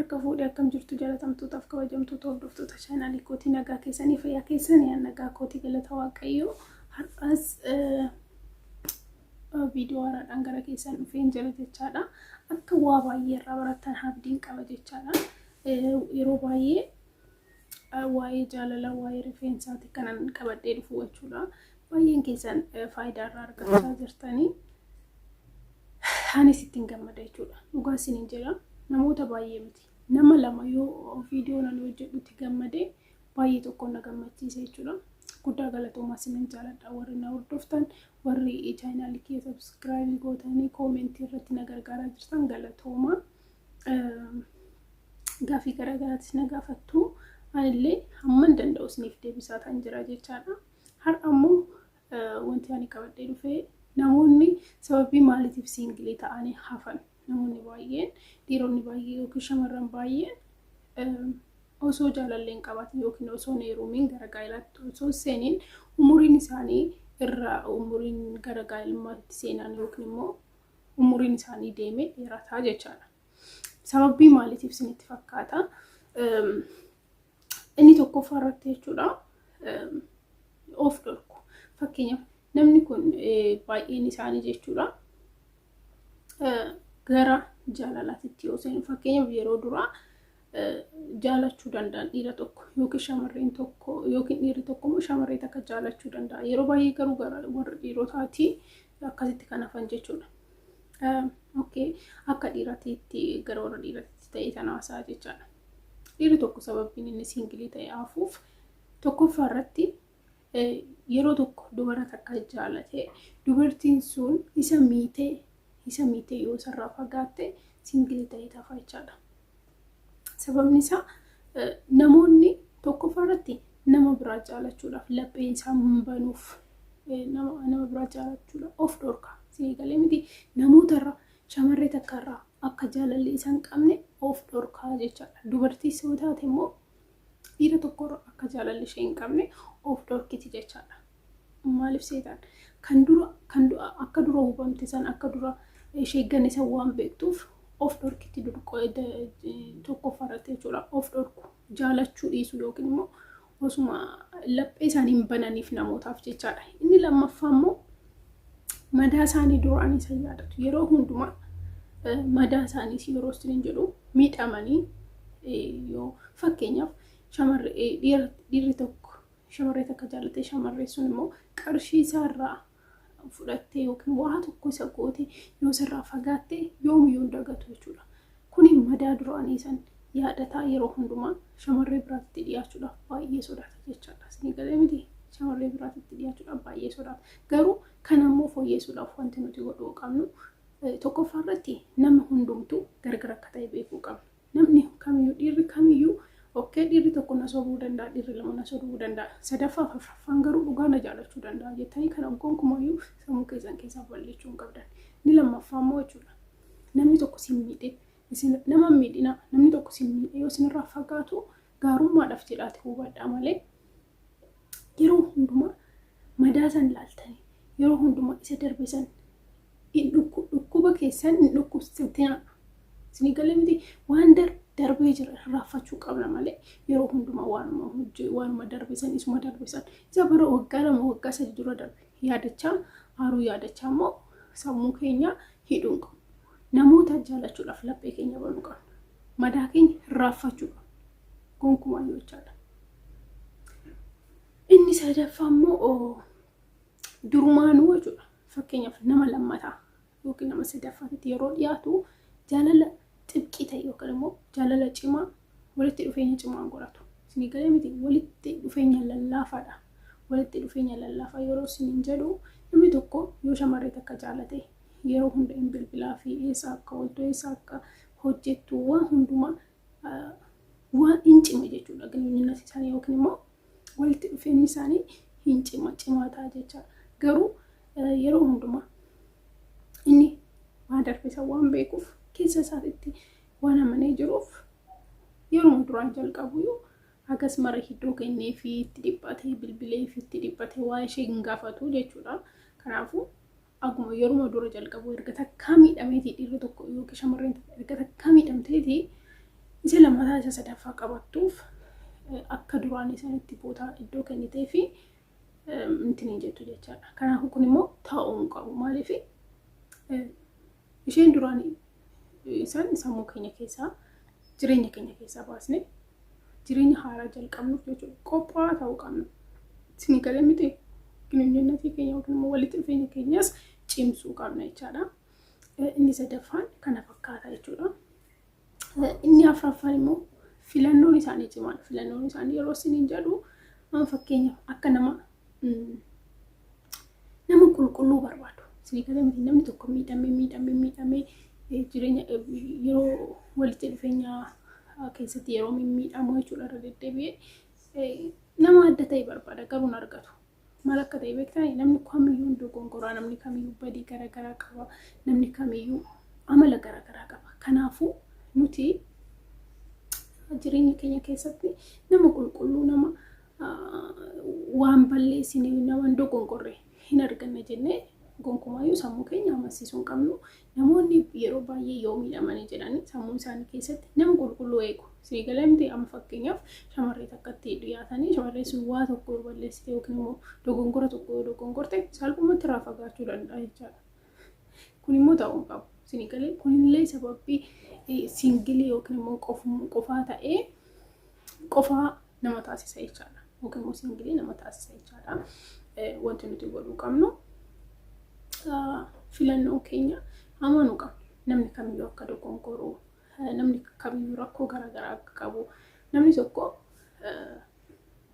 harka fuudhee akkam jirtu jalatamtuutaaf kabajamtoota hordoftoota chaanaalii kootii nagaa keessanii fayyaa keessanii nagaa kootii galata waaqayyoo har'as viidiyoo haaraadhaan gara keessan dhufeen jira jechaadha. Akka waa baay'ee irraa barattan abdiin qaba jechaadha. Yeroo baay'ee waa'ee jaalala waa'ee rifeensaati kanan qabadhee dhufu jechuudha. Baay'een keessan faayidaa irraa argachaa jirtanii anis ittiin gammada jechuudha. Dhugaa isiniin jedha. Namoota baay'ee miti nama lama yoo viidiyoo nan hojjedhutti gammadee baay'ee tokko na gammachiise jechuudha. Guddaa galatoomaa isinin jaaladha warri na hordoftan warri chaanaalii kee subscribe gootanii koomentii irratti na gargaaraa jirtan galatoomaa. Gaafii garaagaraatis na gaafattu anillee hamman danda'u isiniif deebisaa tan jira jechaadha. Har'a ammoo wanti ani qabadhee dhufee namoonni sababii maaliitiif siingilii ta'anii hafan namoonni baay'een dhiironni baay'ee yookiin shamarran baay'een osoo jaalalleen qabaatan yookiin osoo heerumiin gara gaa'elaatti osoo seeniin umuriin isaanii irraa umuriin gara gaa'elummaatti seenan yookiin immoo umuriin isaanii deemee dheerataa jechaadha. Sababii maaliitiif isinitti fakkaata? Inni tokkoffaa irratti jechuudha of dhorku. Fakkeenyaaf namni kun baay'een isaanii jechuudha gara jaalalaatti yoo seenu fakkeenyaaf yeroo duraa jaalachuu danda'an dhiira tokko yookiin shamarreen tokko yookiin dhiirri tokko shamarree takka jaalachuu danda'a. Yeroo baay'ee garuu gara warra dhiirotaatti akkasitti kan hafan jechuudha. Akka dhiiratiitti gara warra dhiiratiitti ta'ee tan haasaa jechaadha. Dhiirri tokko sababiin inni siingilii ta'e hafuuf tokkoffaa irratti yeroo tokko dubara takka jaalate dubartiin sun isa miitee yoo sarraa fagaatte siingilii ta'ee tafa jechaadha. Sababni isaa namoonni tokkoffaa irratti nama biraa jaalachuudhaaf lapheen isaa banuuf nama biraa jaalachuudhaaf of dhorka. Siigalee miti namoota irraa shamarree takka irraa akka jaalalli isaan qabne of dhorkaa jechaadha. Dubartii yoo taate immoo dhiira tokko irraa akka jaalalli ishee hin qabne of dhorkiti jechaadha. Maaliif seetaan akka dura hubamte san akka dura ishee ganne san waan beektuuf of dhorkiti tokkoffaa irratti jechuudha. Of dhorku jaalachuu dhiisu yookiin immoo osuma laphee isaanii hin bananiif namootaaf jechaadha. Inni lammaffaa immoo madaa isaanii duraan isa yaadatu. Yeroo hundumaa madaa isaanii yeroo isin jedhu miidhamanii yoo fakkeenyaaf dhiirri tokko shamarree takka jaalatee shamarree sun immoo qarshii isaarraa fudhattee yookiin waa tokko isa goote yoo sirraa fagaatte yoomiyyuu hin dagatu jechuudha. Kuni madaa duraanii san yaadataa yeroo hundumaa shamarree biraatti dhiyaachuudhaaf baay'ee sodaata jechaadha. Isin galee miti shamarree biraatti dhiyaachuudhaaf baay'ee sodaata. Garuu kan ammoo fooyyessuudhaaf wanti nuti godhuu qabnu tokkoffaa irratti nama hundumtuu gargar akka ta'e beekuu qabna. Namni kamiyyuu dhiirri kamiyyuu dhiirri tokko na sobuu danda'a, dhiirri lama na sobuu danda'a. Sadaffaa fi afuraffaan garuu dhugaa na jaalachuu danda'a jettanii kan gonkumayyuu sammuu keessaa balleessuu hin qabdan. Inni lammaffaa immoo jechuudha. Namni tokko si miidhe nama miidhina namni tokko si miidhe yoo isinirraa fagaatu gaarummaadhaaf jedhaate hubadhaa malee yeroo hundumaa madaa san laaltanii yeroo hundumaa isa darbe san dhukkuba keessan hin dhukkubsitina. Isin galee miti waan darbee jira raafachuu qabna malee yeroo hundumaa waanuma darbe san isuma darbe san isa bara waggaa lama waggaa sadi dura darbe yaadachaa haaruu yaadachaa immoo sammuu keenya hidhuun qabu. Namoota jaalachuudhaaf laphee keenya banuu qabna. Madaa keenya raafachuu qabna. Gonkumaa yoo jechaadha. Inni sadaffaa immoo durumaanuu jechuudha. Fakkeenyaaf nama lammataa yookiin nama sadaffaatti yeroo dhiyaatu jaalala xibqii ta'e yookiin immoo jaalala cimaa walitti dhufeenya cimaa godhatu. Isin galee miti walitti dhufeenya lallaafaadha. Walitti dhufeenya lallaafaa yeroo isin jedhu namni tokko yoo shamarree takka jaalate yeroo hunda hin bilbilaa fi eessa akka ooltu eessa akka hojjettu waan hundumaa waan hin cime jechuudha. Galiinna isaanii yookiin immoo walitti dhufeenyi isaanii hin cimaa ta'a jechaadha. Garuu yeroo hundumaa inni waan darbeessa waan beekuuf keessa isaatti waan amanee jiruuf yeroo duraan jalqabu hagas mara hiddoo kennee fi itti dhiphatee bilbilee fi itti dhiphatee waa ishee hin gaafatu jechuudha. Kanaafuu akkuma yeroo dura jalqabu erga takka miidhameetii dhiirri tokko yookiin shamarreen erga takka miidhamteetii isa lammataa isa sadaffaa qabattuuf akka duraan isanitti bootaa iddoo kennitee fi intini jettu jechaadha. Kanaafuu kun immoo ta'uu qabu. Maaliif isheen duraan isaan sammuu keenya keessaa jireenya keenya keessaa baasne jireenya haaraa jalqabnuuf jechuudha. Qophaa'aa ta'uu qabna. Isin galee miti ginyeenyatii keenya yookiin immoo walitti dhufeenya keenyas cimsuu qabna jechaadha. Inni sadaffaan kana fakkaata jechuudha. Inni afuraffaan immoo filannoon isaanii cimaan. Filannoon isaanii yeroo isiniin jedhu fakkeenyaaf akka nama qulqulluu barbaadu. Isin galee miti namni tokko miidhamee jireenya yeroo walitti dhufeenya keessatti yeroo miidhamu jechuudha irra deddeebi'ee nama adda ta'e barbaada garuu hin argatu. Maal akka ta'e beektanii namni kamiyyuu hunduu gongoraa, namni kamiyyuu badii garaagaraa qaba, namni kamiyyuu amala garaagaraa qaba. Kanaafuu nuti jireenya keenya keessatti nama qulqulluu, nama waan balleessine, nama hunduu gongorree hin arganne jennee gonkumaayuu sammuu keenya amansiisuu hin qabnu. Namoonni yeroo baay'ee yoo miidhamanii jedhanii sammuu isaanii keessatti nama qulqulluu eegu. Isin galee miti amma fakkeenyaaf shamarree takkatti dhiyaatanii shamarree sun waa tokko yoo balleessite yookiin immoo dogongora tokko yoo dogongorte salphumatti irraa fagaachuu danda'a jechaadha. Kun immoo ta'uu hin qabu. Isin galee kunillee sababii singilii yookiin immoo qofaa ta'ee qofaa nama taasisa jechaadha. Yookiin immoo singilii nama taasisa jechaadha. Wanti nuti godhuu qabnu filannoo keenya amanuu qabna. Namni kamiyyuu akka dogongoruu, namni kamiyyuu rakkoo garaagaraa akka qabu, namni tokko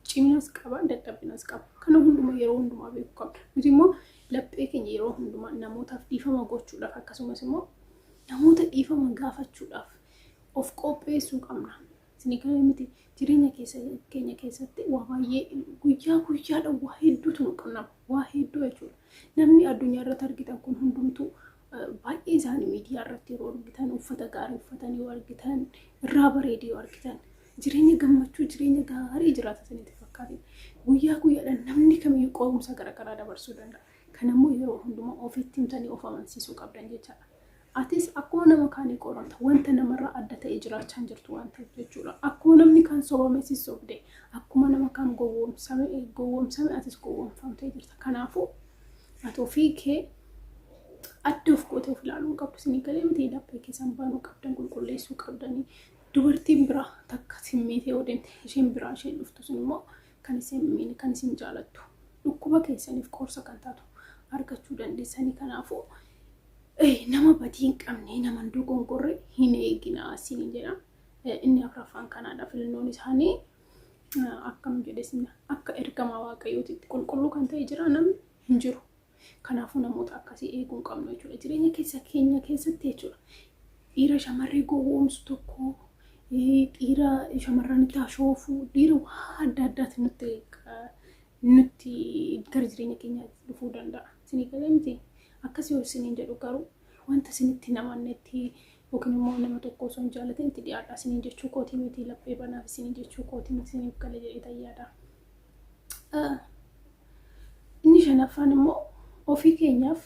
ciminas qaba, dadhabbinas qaba. Kana hundumaa yeroo hundumaa beekuu qabna. Nuti immoo laphee keenya yeroo hundumaa namootaaf dhiifama gochuudhaaf akkasumas immoo namoota dhiifama gaafachuudhaaf of qopheessuu qabna. Isin galee miti jireenya keenya keessatti waa baay'ee guyyaadhaan waa hedduutu nu qunnama. Waa hedduu jechuudha. Namni addunyaa irratti argitan kun hundumtuu baay'ee isaanii miidiyaa irratti yeroo argitan uffata gaarii uffatanii yoo argitan irraa bareedee yoo argitan jireenya gammachuu, jireenya gaarii jiraatanitti fakkaatan. Guyyaadhaan namni kamiyyuu qoomsa garaagaraa dabarsuu danda'a. Kanammoo yeroo hundumaa ofitti himtanii of amansiisuu qabdan jechaadha. Atis akkuma nama kaanii qoranta wanta namarraa adda ta'ee jiraachaa jirtu waan ta'eef jechuudha. Akkuma namni kaan sobame si sobde, akkuma nama kaan gowwoomsame atis gowwoomfamtee jirta. Kanaafuu ati ofii kee adda of gootee of ilaaluu qabdu. Isin galee miti laphee keessan baanuu qabdan, qulqulleessuu qabdanii. Dubartiin biraa takka simmiitee yoo deemte isheen biraa isheen dhuftu sun immoo kan isin jaalattu dhukkuba keessaniif qorsa kan taatu argachuu dandeessanii. Kanaafuu nama badii hin qabne, nama hunduu gongorre hin eegina isin jedha. Inni afuraffaan kanaadha. Filannoon isaanii akkam jedhe akka ergamaa waaqayyootitti qulqulluu kan ta'e jira namni hin jiru. Kanaafuu namoota akkasii eeguu qabnu jechuudha. Jireenya keenya keessatti jechuudha. Dhiira shamarree gowwoomsu tokko, dhiira shamarranitti ashoofu, dhiira waa adda addaatti nutti gara jireenya keenyaatti dhufuu danda'a. Isin galee miti akkasii yoo isiniin jedhu garuu wanta isinitti namannetti yookiin immoo nama tokko osoo hin jaalatin itti dhiyaadha isiniin jechuu kootii miti, laphee banaaf isiniin jechuu kootii miti, isiniif gala jedhee tayyaadha. Inni shanaffaan immoo ofii keenyaaf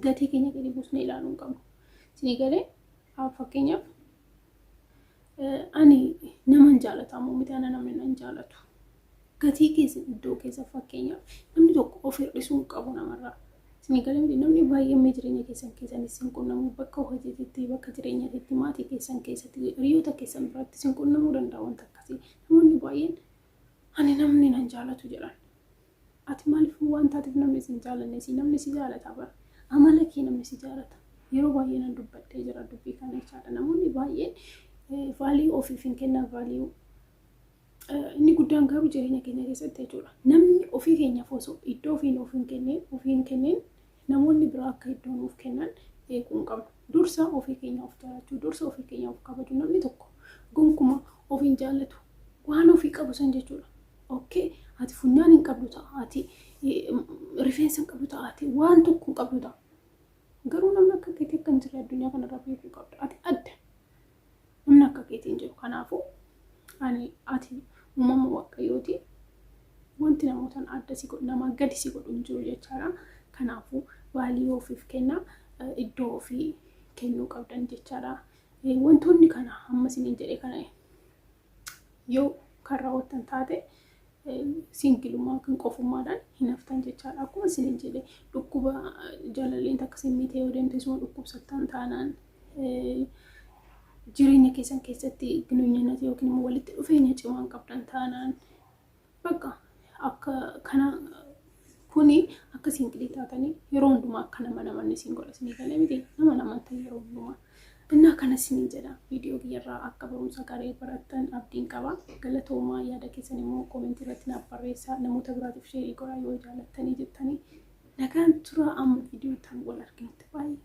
gatii keenya gadi buusnee ilaaluu hin qabnu. Isin galee fakkeenyaaf ani naman jaalatamu miti, ana namni nan jaalatu. Gatii keessa iddoo keessa fakkeenyaaf namni tokko of hir'isuu hin qabu namarraa. Isin galee miti namni baay'ee jireenya keessan isin qunnamuu bakka hojiitti, bakka jireenyaatti, maatii keessan keessatti, hiriyoota keessan biratti isin qunnamuu danda'a wanta akkasii. Namoonni baay'een ani namni nan jaalatu jedhan. Ati maaliif waan taateef namni si jaalanne namni si jaalata bara. Amala kee namni si jaalata. Yeroo baay'ee nan dubbadhee jira dubbii kana jechaadha. Namoonni baay'een vaalii ofiif hin kennan vaalii inni guddaan garuu jireenya keenya keessatti jechuudha. Namni ofii keenyaaf osoo iddoo ofiin kenneen namoonni biraa akka iddoo nuuf kennan eeguu qabna. Dursa ofii keenya of jaallachuu, dursa ofii keenya of kabajuu. Namni tokko gonkumaa ofiin jaallatu waan ofii qabu san jechuudha. Okay, ati funyaan hin qabdu ta'a, ati rifeensa hin qabdu ta'a, ati waan tokko hin qabdu ta'a. Garuu namni akka keetii akka hin jirre addunyaa kanarraa beekuu qabda. Ati adda. Namni akka keetii hin jiru. Kanaafuu ati uumama waaqayyooti. Wanti namootaan adda si godhu, nama gadi si godhu hin jiru jechaadha. Kanaafuu vaalii ofiif kenna, iddoo ofii kennuu qabdan jechaadha. wantoonni kana amma isiniin jedhe kana yoo kan raawwattan taate singilumaa kan qofummaadhaan hin haftan jechaadha. Akkuma isiniin jedhe dhukkuba jaalalleen akkasiin miitee yoo deemte isuma dhukkubsattan taanaan jireenya keessan keessatti ginoonyinati yookiin immoo walitti dhufeenya cimaan qabdan taanaan bakka akka kana kuni akka singilii taatanii yeroo hundumaa akka nama namanni siin godha isinii galee miti nama namantan yeroo hundumaa. Innaa kana isiniin jedha viidiyoo kiyyarraa akka barumsa gaarii barattan abdiin qaba. Galatoomaa yaada keessan immoo koomentii irratti naaf barreessaa. Namoota biraatiif sheerii godhaa yoo jaalattanii jettanii nagaan tura amma viidiyoo tan wal arginitti baay'ee.